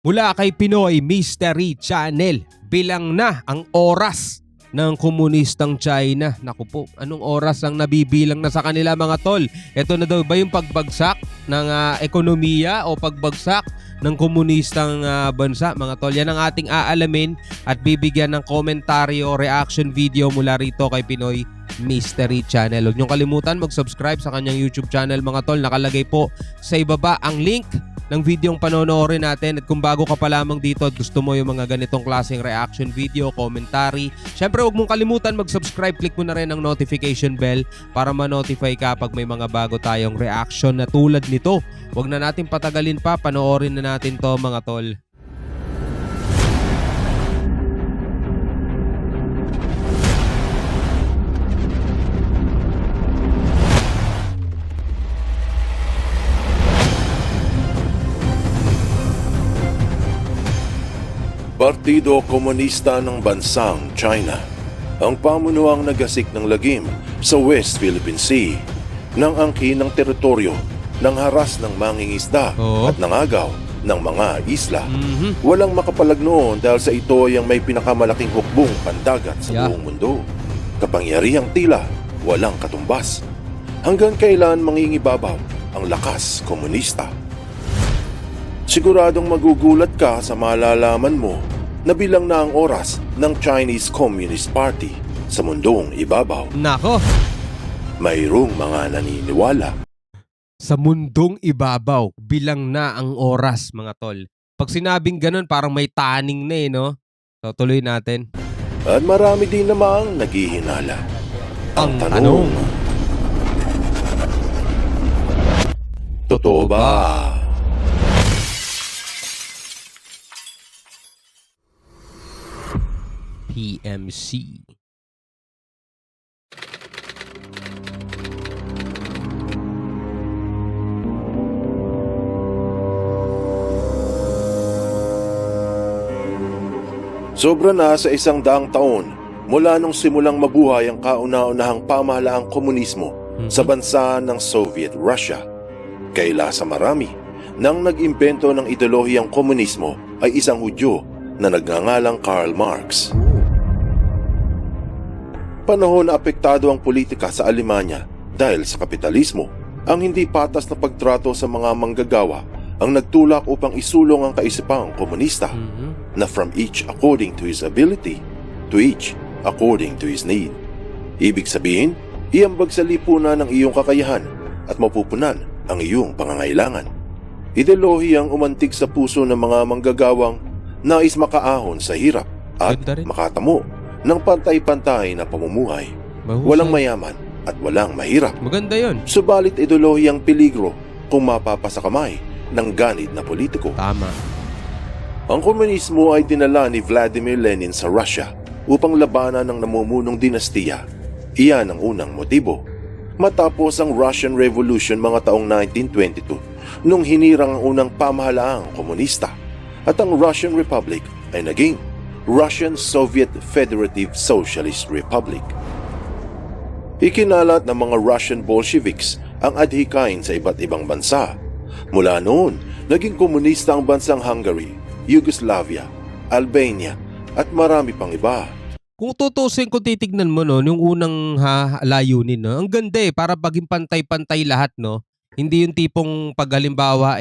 Mula kay Pinoy Mystery Channel, bilang na ang oras ng komunistang China. Naku po, anong oras ang nabibilang na sa kanila mga tol? Ito na daw ba yung pagbagsak ng ekonomiya o pagbagsak ng komunistang bansa mga tol? Yan ang ating aalamin at bibigyan ng komentaryo o reaction video mula rito kay Pinoy Mystery Channel. Huwag niyong kalimutan mag-subscribe sa kanyang YouTube channel mga tol. Nakalagay po sa ibaba ang link ng videong panonoorin natin. At kung bago ka pa lamang dito at gusto mo yung mga ganitong klaseng reaction video, commentary, syempre huwag mong kalimutan mag-subscribe. Click mo na rin ang notification bell para ma-notify ka pag may mga bago tayong reaction na tulad nito. Huwag na natin patagalin pa, panoorin na natin to mga tol. Partido Komunista ng Bansang China ang pamunuang nagasik ng lagim sa West Philippine Sea ng angkin ng teritoryo ng haras ng mangingisda at nangagaw ng mga isla. Walang makapalag noon dahil sa ito ay ang may pinakamalaking hukbong pandagat sa buong mundo. Kapangyarihang tila walang katumbas. Hanggang kailan mangingibabaw ang lakas komunista? Siguradong magugulat ka sa malalaman mo na bilang na ang oras ng Chinese Communist Party sa mundong ibabaw. Nako! Mayroong mga naniniwala. Sa mundong ibabaw, bilang na ang oras mga tol. Pag sinabing ganun, parang may taning na no? So tuloy natin. At marami din namang naghihinala. Ang tanong, totoo ba? PMC. Sobra na sa 100 taon mula nung simulang mabuhay ang kauna-unahang pamahalaang komunismo sa bansa ng Soviet Russia. Kaila sa marami, nang nag-imbento ng ideolohiyang komunismo ay isang Hudyo na nagngangalang Karl Marx. Panahon na apektado ang politika sa Alemanya dahil sa kapitalismo. Ang hindi patas na pagtrato sa mga manggagawa ang nagtulak upang isulong ang kaisipang komunista na from each according to his ability, to each according to his need. Ibig sabihin, iambag sa lipunan ng iyong kakayahan at mapupunan ang iyong pangangailangan. Ideolohiyang umantig sa puso ng mga manggagawang nais makaahon sa hirap at makatamo ng pantay-pantay na pamumuhay. Walang mayaman at walang mahirap. Maganda yun. Subalit ideolohiyang peligro kung mapapasa kamay ng ganid na politiko. Tama. Ang komunismo ay dinala ni Vladimir Lenin sa Russia upang labanan ng namumunong dinastiya. Iyan ang unang motibo. Matapos ang Russian Revolution mga taong 1922, nung hinirang ang unang pamahalaang komunista, at ang Russian Republic ay naging Russian Soviet Federative Socialist Republic. Ikinalat ng mga Russian Bolsheviks ang adhikain sa iba't ibang bansa. Mula noon, naging komunista ang bansang Hungary, Yugoslavia, Albania at marami pang iba. Kung tutusin, kung titignan mo no, yung unang layunin, no, ang ganda para paging pantay-pantay lahat, no. Hindi yung tipong pag halimbawa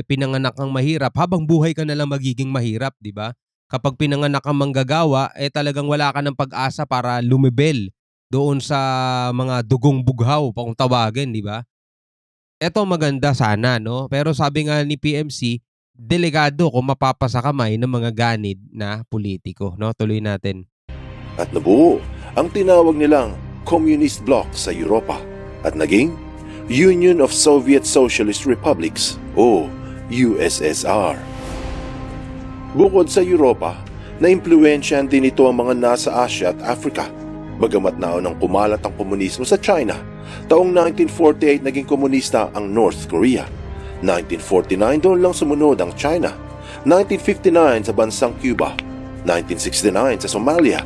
pinanganak ang mahirap, habang buhay ka na lang magiging mahirap, di ba? Kapag pinanganak ang manggagawa, talagang wala ka ng pag-asa para lumibel doon sa mga dugong bughaw, pa kung tawagin, di ba? Eto maganda sana, no? Pero sabi nga ni PMC, delikado kung mapapasa kamay ng mga ganid na politiko, no? Tuloy natin. At nabuo ang tinawag nilang Communist Bloc sa Europa at naging Union of Soviet Socialist Republics o USSR. Bukod sa Europa, naimpluwensyahan din ito ang mga nasa Asia at Africa. Bagamat naunang kumalat ang komunismo sa China, taong 1948 naging komunista ang North Korea. 1949 doon lang sumunod ang China. 1959 sa bansang Cuba. 1969 sa Somalia.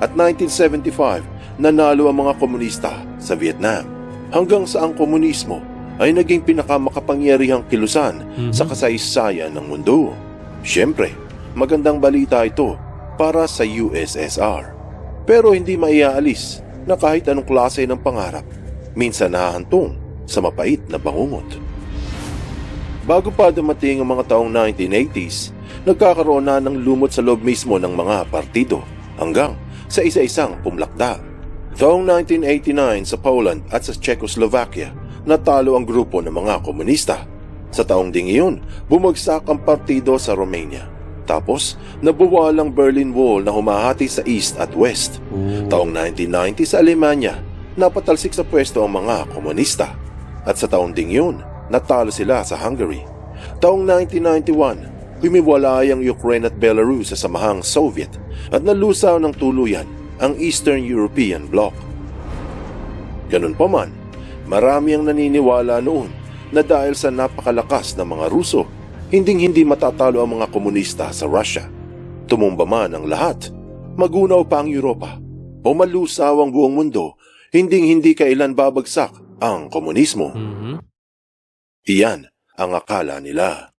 At 1975 nanalo ang mga komunista sa Vietnam. Hanggang sa ang komunismo ay naging pinakamakapangyarihang kilusan sa kasaysayan ng mundo. Siyempre, magandang balita ito para sa USSR. Pero hindi maiaalis na kahit anong klase ng pangarap, minsan nahahantong sa mapait na bangungot. Bago pa dumating ang mga taong 1980s, nagkakaroon na ng lumot sa loob mismo ng mga partido hanggang sa isa-isang pumlakda. Taong 1989 sa Poland at sa Czechoslovakia, natalo ang grupo ng mga komunista. Sa taong ding iyon, bumagsak ang partido sa Romania. Tapos, nabuwal ang Berlin Wall na humahati sa East at West. Taong 1990 sa Alemanya, napatalsik sa pwesto ang mga komunista. At sa taong ding iyon, natalo sila sa Hungary. Taong 1991, humiwalay ang Ukraine at Belarus sa samahang Soviet at nalusaw ng tuluyan ang Eastern European Bloc. Ganun pa man, marami ang naniniwala noon na dahil sa napakalakas ng mga Ruso, hinding-hindi matatalo ang mga komunista sa Russia. Tumumba man ang lahat, magunaw pa ang Europa, o malusaw ang buong mundo, hinding-hindi kailan babagsak ang komunismo. Iyan ang akala nila.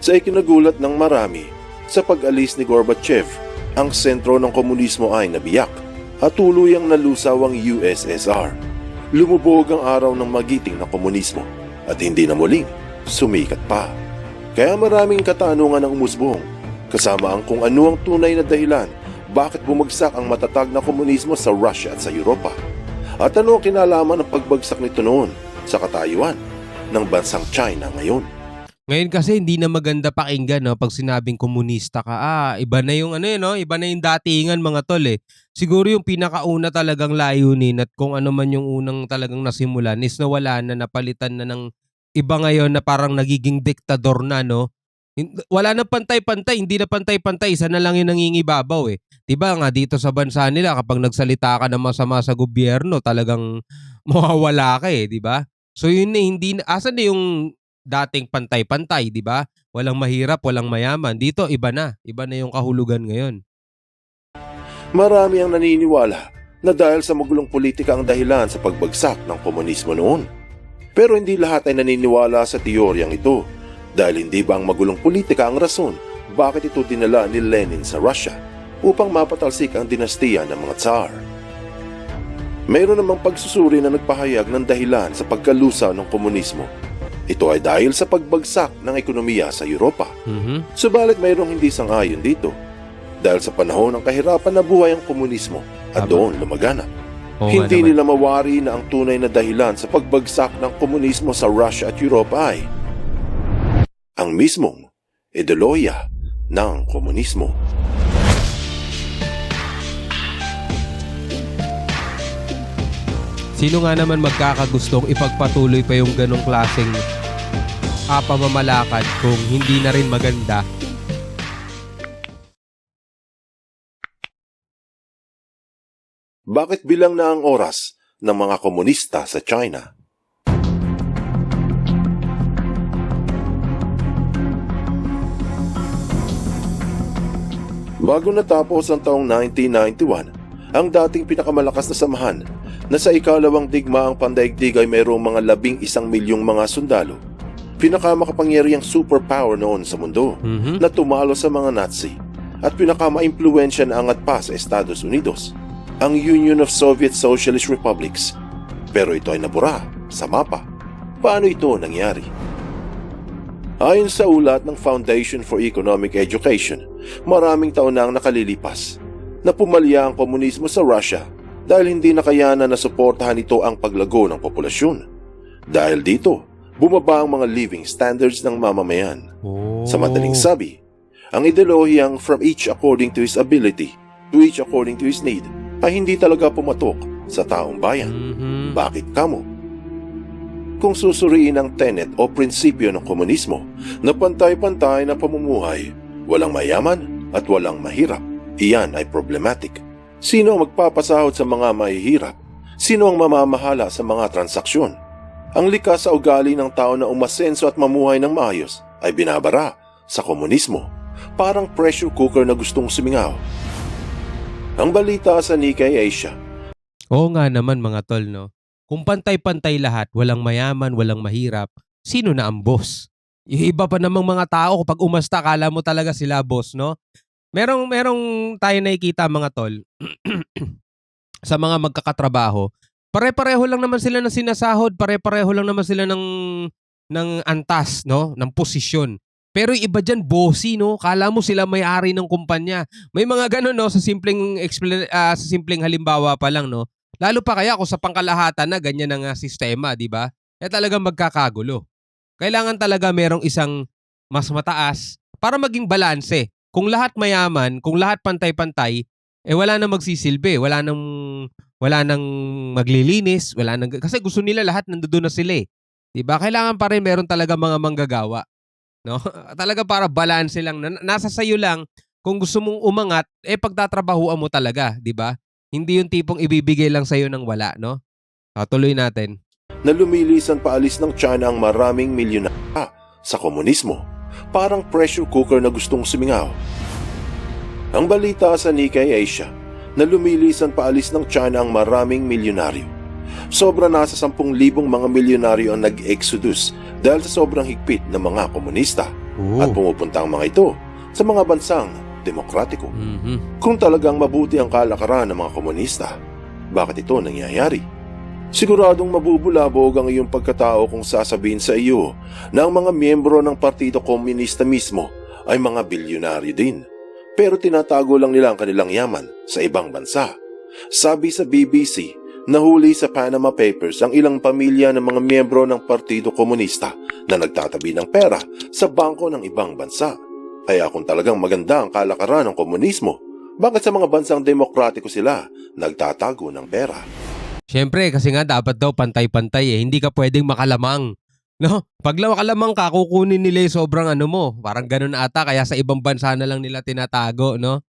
Sa ikinagulat ng marami, sa pag-alis ni Gorbachev, ang sentro ng komunismo ay nabiyak at tuluyang nalusaw ang USSR. Lumubog ang araw ng magiting na komunismo at hindi na muling sumikat pa. Kaya maraming katanungan ang umusbong, kasama ang kung ano ang tunay na dahilan bakit bumagsak ang matatag na komunismo sa Russia at sa Europa. At ano ang kinalaman ng pagbagsak nito noon sa katayuan ng bansang China ngayon. Ngayon kasi hindi na maganda pakinggan, no, pag sinabing komunista ka. Iba na yung iba na yung datingan, mga tol eh. Siguro yung pinakauna talagang layunin at kung ano man yung unang talagang nasimulan is nawala na, napalitan na ng iba ngayon na parang nagiging diktador na, no. Wala na pantay-pantay, hindi na pantay-pantay, isa na lang yung nangingibabaw eh. 'Di ba nga dito sa bansa nila kapag nagsalita ka ng masama sa gobyerno, talagang mawawala ka eh, 'di ba? So yun na, hindi na, asan na yung dating pantay-pantay, di ba? Walang mahirap, walang mayaman. Dito, iba na. Iba na yung kahulugan ngayon. Marami ang naniniwala na dahil sa magulong politika ang dahilan sa pagbagsak ng komunismo noon. Pero hindi lahat ay naniniwala sa teoryang ito dahil hindi ba ang magulong politika ang rason bakit ito dinala ni Lenin sa Russia upang mapatalsik ang dinastiya ng mga Tsar. Mayroon namang pagsusuri na nagpahayag ng dahilan sa pagkalusaw ng komunismo. Ito ay dahil sa pagbagsak ng ekonomiya sa Europa. Subalit mayroong hindi sang-ayon dito dahil sa panahon ng kahirapan na buhay ang komunismo at doon lumaganap. Hindi nila mawari na ang tunay na dahilan sa pagbagsak ng komunismo sa Russia at Europa ay ang mismong ideolohiya ng komunismo. Sino nga naman magkakagustong ipagpatuloy pa yung ganong klaseng pamamalakad kung hindi na rin maganda? Bakit bilang na ang oras ng mga komunista sa China? Bago natapos ang taong 1991, ang dating pinakamalakas na samahan na sa ikalawang digmaang pandaigdig ay mayroong mga 11 milyong mga sundalo, pinakamakapangyarihang superpower noon sa mundo na tumalo sa mga Nazi at pinakamaimpluwensya na angat pa sa Estados Unidos, ang Union of Soviet Socialist Republics. Pero ito ay nabura sa mapa. Paano ito nangyari? Ayon sa ulat ng Foundation for Economic Education, maraming taon na ang nakalilipas na pumalya ang komunismo sa Russia dahil hindi nakayanan na suportahan ito ang paglago ng populasyon. Dahil dito, bumaba ang mga living standards ng mamamayan. Sa madaling sabi, ang ideolohiyang from each according to his ability to each according to his need ay hindi talaga pumatok sa taong bayan. Bakit kamo? Kung susuriin ang tenet o prinsipyo ng komunismo na pantay-pantay na pamumuhay, walang mayaman at walang mahirap, iyan ay problematic. Sino ang magpapasahod sa mga mahihirap? Sino ang mamamahala sa mga transaksyon? Ang likas sa ugali ng tao na umasenso at mamuhay ng maayos ay binabara sa komunismo, parang pressure cooker na gustong sumingaw. Ang balita sa Nikkei Asia. Oo nga naman, mga tol, no? Kung pantay-pantay lahat, walang mayaman, walang mahirap, sino na ang boss? Yung iba pa namang mga tao kapag umasta akala mo talaga sila boss, no? Merong tayo nakikita mga tol sa mga magkakatrabaho. Pare-pareho lang naman sila ng sinasahod, pare-pareho lang naman sila ng antas, no? Ng posisyon. Pero yung iba diyan bossy, no? Kala mo sila may-ari ng kumpanya. May mga ganun, no? Sa simpleng halimbawa pa lang, no? Lalo pa kaya kung sa pangkalahatan na ganyan ang sistema, di ba? Talagang magkakagulo. Kailangan talaga merong isang mas mataas para maging balanse. Kung lahat mayaman, kung lahat pantay-pantay, wala nang magsisilbi, wala nang maglilinis, kasi gusto nila lahat nandoon na sila eh. 'Di ba? Kailangan pa rin meron talaga mga manggagawa, no? Talaga para balanse lang. Nasa sayo lang kung gusto mong umangat, pagtatrabahuan mo talaga, 'di ba? Hindi yung tipong ibibigay lang sa'yo ng wala, no? Tuloy natin. Na lumilisan paalis ng China ang maraming milyonaryo sa komunismo. Parang pressure cooker na gustong sumingaw. Ang balita sa Nikkei Asia na lumilisan paalis ng China ang maraming milyonaryo. Sobra nasa 10,000 mga milyonaryo ang nag-exodus dahil sa sobrang higpit ng mga komunista. At pumupunta ang mga ito sa mga bansang demokratiko. Kung talagang mabuti ang kalakaran ng mga komunista, bakit ito nangyayari? Siguradong mabubulabog ang iyong pagkatao kung sasabihin sa iyo na ang mga miyembro ng Partido Komunista mismo ay mga bilyonaryo din. Pero tinatago lang nila ang kanilang yaman sa ibang bansa. Sabi sa BBC, nahuli sa Panama Papers ang ilang pamilya ng mga miyembro ng Partido Komunista na nagtatabi ng pera sa bangko ng ibang bansa. Kaya kung talagang maganda ang kalakaran ng komunismo, bakit sa mga bansang demokratiko sila nagtatago ng pera? Siyempre, kasi nga dapat daw pantay-pantay eh. Hindi ka pwedeng makalamang. No? Pag makalamang ka, kukunin nila yung sobrang mo. Parang ganun ata, kaya sa ibang bansa na lang nila tinatago, no?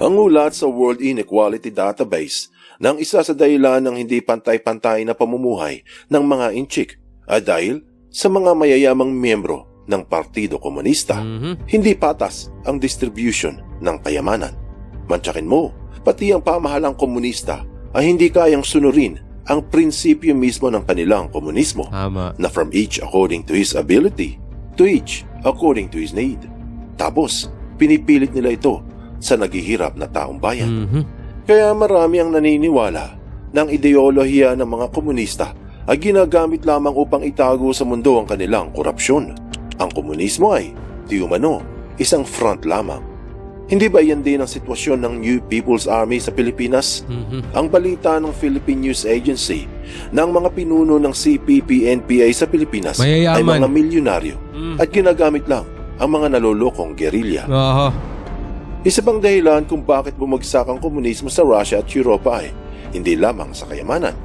Ang ulat sa World Inequality Database ng isa sa dahilan ng hindi pantay-pantay na pamumuhay ng mga inchik ay dahil sa mga mayayamang miyembro ng Partido Komunista. Hindi patas ang distribution ng kayamanan. Mantsakin mo, pati ang pamahalang komunista ay hindi kayang sunurin ang prinsipyo mismo ng kanilang komunismo. Tama. Na from each according to his ability, to each according to his need. Tapos, pinipilit nila ito sa naghihirap na taong bayan. Kaya marami ang naniniwala na ang ideolohiya ng mga komunista ay ginagamit lamang upang itago sa mundo ang kanilang korupsyon. Ang komunismo ay, di umano, isang front lamang. Hindi ba yan din ang sitwasyon ng New People's Army sa Pilipinas? Ang balita ng Philippine News Agency na ang mga pinuno ng CPP-NPA sa Pilipinas ay mga milyonaryo at ginagamit lang ang mga nalolokong gerilya. Isa pang dahilan kung bakit bumagsak ang komunismo sa Russia at Europa ay hindi lamang sa kayamanan.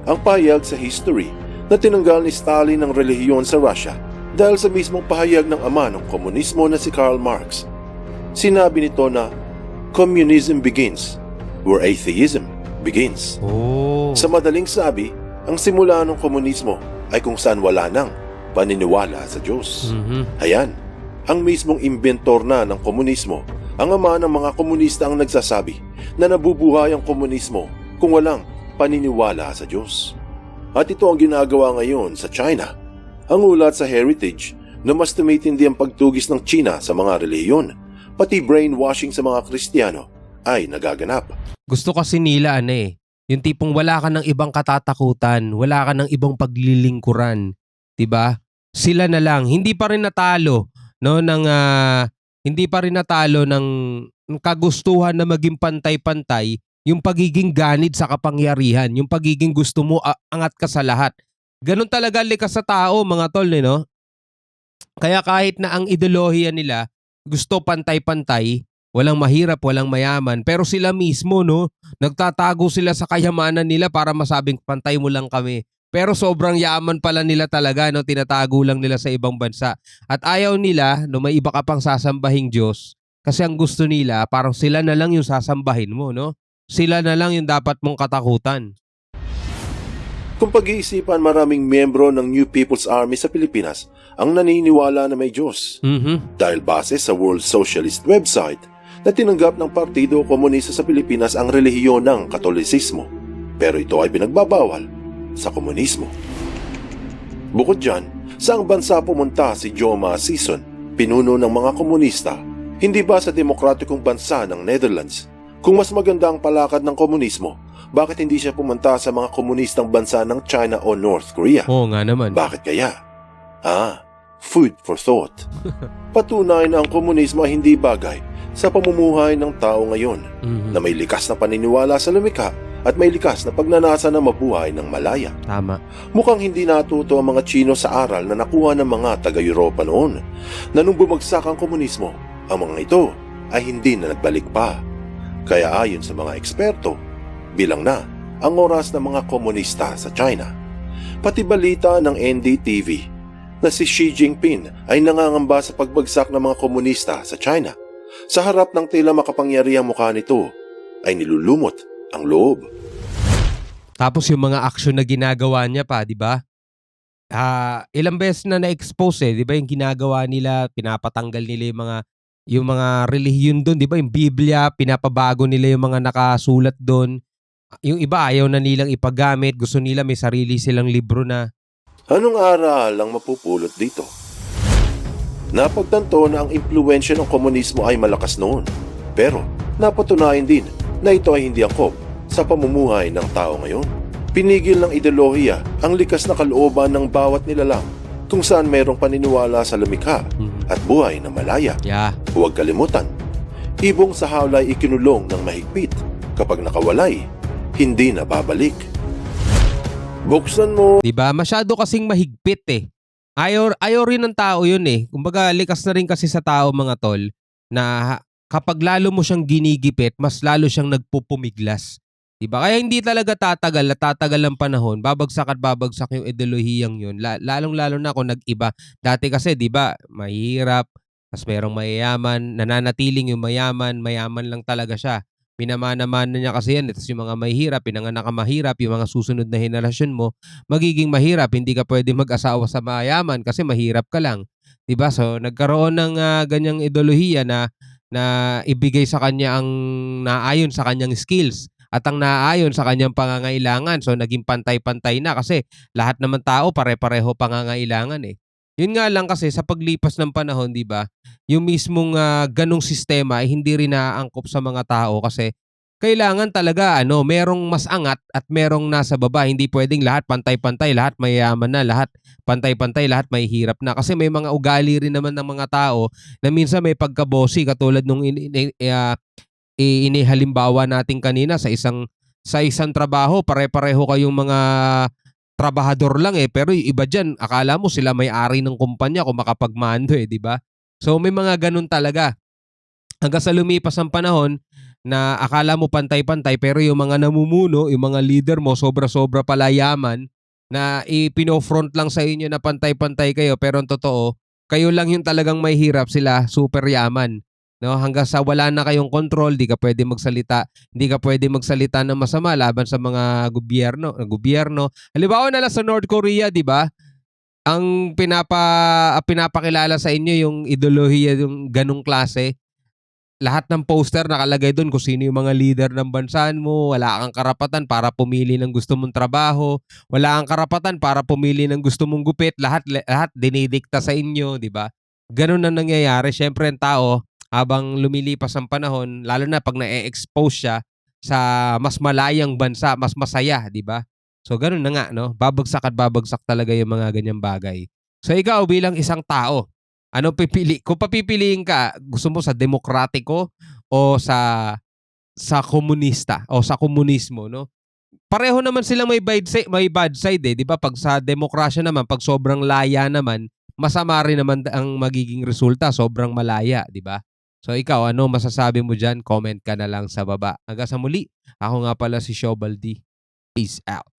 Ang pahayag sa history na tinanggal ni Stalin ang relihiyon sa Russia dahil sa mismong pahayag ng ama ng komunismo na si Karl Marx. Sinabi nito na communism begins where atheism begins. Sa madaling sabi, ang simula ng komunismo ay kung saan wala nang paniniwala sa Diyos. Ayan, ang mismong inventor na ng komunismo, ang ama ng mga komunista ang nagsasabi na nabubuhay ang komunismo kung walang paniniwala sa Diyos. At ito ang ginagawa ngayon sa China. Ang ulat sa Heritage na mas tumitindi ang pagtugis ng China sa mga relihiyon, pati brainwashing sa mga Kristiyano ay nagaganap. Gusto kasi nila yung tipong wala ka ng ibang katatakutan, wala ka ng ibang paglilingkuran, 'di ba? Sila na lang, hindi pa rin natalo ng kagustuhan na maging pantay-pantay, yung pagiging ganid sa kapangyarihan, yung pagiging gusto mo angat ka sa lahat. Ganun talaga likas sa tao, mga tol, no? Kaya kahit na ang ideolohiya nila gusto pantay-pantay, walang mahirap, walang mayaman, pero sila mismo, no, nagtatago sila sa kayamanan nila para masabing pantay mo lang kami. Pero sobrang yaman pala nila talaga, no, tinatago lang nila sa ibang bansa. At ayaw nila, no, may iba ka pang sasambahing Diyos, kasi ang gusto nila, parang sila na lang yung sasambahin mo, no? Sila na lang yung dapat mong katakutan. Kung pag-iisipan, maraming miyembro ng New People's Army sa Pilipinas ang naniniwala na may Diyos. Dahil base sa World Socialist website na tinanggap ng Partido Komunista sa Pilipinas ang relihiyon ng Katolisismo. Pero ito ay pinagbabawal sa komunismo. Bukod dyan, Saang bansa pumunta si Joma Sison, pinuno ng mga komunista? Hindi ba sa demokratikong bansa ng Netherlands? Kung mas maganda ang palakad ng komunismo, bakit hindi siya pumunta sa mga komunistang bansa ng China o North Korea? Oo nga naman. Bakit kaya? Food for thought. Patunay na ang komunismo ay hindi bagay sa pamumuhay ng tao ngayon na may likas na paniniwala sa lumikha at may likas na pagnanasa na mabuhay ng malaya. Tama. Mukhang hindi natuto ang mga Chino sa aral na nakuha ng mga taga-Europa noon na nung bumagsak ang komunismo, ang mga ito ay hindi na nagbalik pa. Kaya ayon sa mga eksperto, bilang na ang oras ng mga komunista sa China. Pati balita ng NDTV na si Xi Jinping ay nangangamba sa pagbagsak ng mga komunista sa China. Sa harap ng tila makapangyarihang mukha nito ay nilulumot ang loob. Tapos yung mga action na ginagawa niya pa, di ba? Ilang beses na na-expose di ba yung ginagawa nila, pinapatanggal nila yung mga relihiyon doon, di ba? Yung Biblia, pinapabago nila yung mga nakasulat doon. Yung iba ayaw na nilang ipagamit, gusto nila may sarili silang libro na. Anong aral ang mapupulot dito? Napagtanto na ang impluwensya ng komunismo ay malakas noon. Pero napatunayan din na ito ay hindi angkop sa pamumuhay ng tao ngayon. Pinigil ng ideolohiya ang likas na kalooban ng bawat nilalang kung saan mayroong paniniwala sa lumikha at buhay na malaya. Huwag kalimutan, ibong sa hawlay ikinulong ng mahigpit. Kapag nakawalay, hindi na babalik. Buksan mo. Diba? Masyado kasing mahigpit eh. Ayaw rin ng tao yun eh. Kumbaga likas na rin kasi sa tao mga tol na kapag lalo mo siyang ginigipit, mas lalo siyang nagpupumiglas. Diba? Kaya hindi talaga tatagal ang panahon. Babagsak at babagsak yung ideolohiyang yun. Lalong-lalo na kung nag-iba. Dati kasi diba, mahirap, mas merong mayayaman, nananatiling yung mayaman lang talaga siya. Pinamana-mana niya kasi yan. Tapos yung mga mahihirap, pinanganak ka mahirap, yung mga susunod na henerasyon mo, magiging mahirap. Hindi ka pwede mag-asawa sa mayaman kasi mahirap ka lang. Diba? So, nagkaroon ng ganyang ideolohiya na ibigay sa kanya ang naayon sa kanyang skills at ang naayon sa kanyang pangangailangan. So, naging pantay-pantay na kasi lahat naman tao pare-pareho pangangailangan eh. Yun nga lang kasi sa paglipas ng panahon, di ba, yung mismong ganong sistema ay hindi rin naaangkop sa mga tao kasi kailangan talaga merong mas angat at merong nasa baba. Hindi pwedeng lahat pantay-pantay, lahat mayayaman na, lahat pantay-pantay, lahat may hirap na. Kasi may mga ugali rin naman ng mga tao na minsan may pagkabosi katulad nung inihalimbawa natin kanina sa isang trabaho, pare-pareho kayong mga trabahador lang eh, pero yung iba dyan, akala mo sila may-ari ng kumpanya kung makapagmando eh, di ba? So may mga ganun talaga. Hanggang sa lumipas ang panahon na akala mo pantay-pantay pero yung mga namumuno, yung mga leader mo, sobra-sobra pala yaman na ipino-front lang sa inyo na pantay-pantay kayo pero ang totoo, kayo lang yung talagang may hirap, sila super yaman. No, hanggang sa wala na kayong control, di ka pwede magsalita, ng masama laban sa mga gobyerno. Halimbawa na lang sa North Korea, di ba? Ang pinapakilala sa inyo yung ideolohiya yung ganung klase. Lahat ng poster nakalagay doon kung sino yung mga leader ng bansa mo. Wala kang karapatan para pumili ng gusto mong trabaho. Wala kang karapatan para pumili ng gusto mong gupit. Lahat dinidikta sa inyo, di ba? Ganun na nangyayari. Siyempre ang tao, habang lumilipas ang panahon, lalo na pag na-expose siya sa mas malayang bansa, mas masaya, di ba? So, ganun na nga, no? Babagsak at babagsak talaga yung mga ganyang bagay. So, ikaw bilang isang tao, ano pipili? Kung papipiliin ka, gusto mo sa demokratiko o sa komunista o sa komunismo, no? Pareho naman silang may bad side eh, di ba? Pag sa demokrasya naman, pag sobrang laya naman, masama rin naman ang magiging resulta, sobrang malaya, di ba? So ikaw, ano masasabi mo dyan? Comment ka na lang sa baba. Hanggang sa muli, ako nga pala si Shobaldi. Peace out.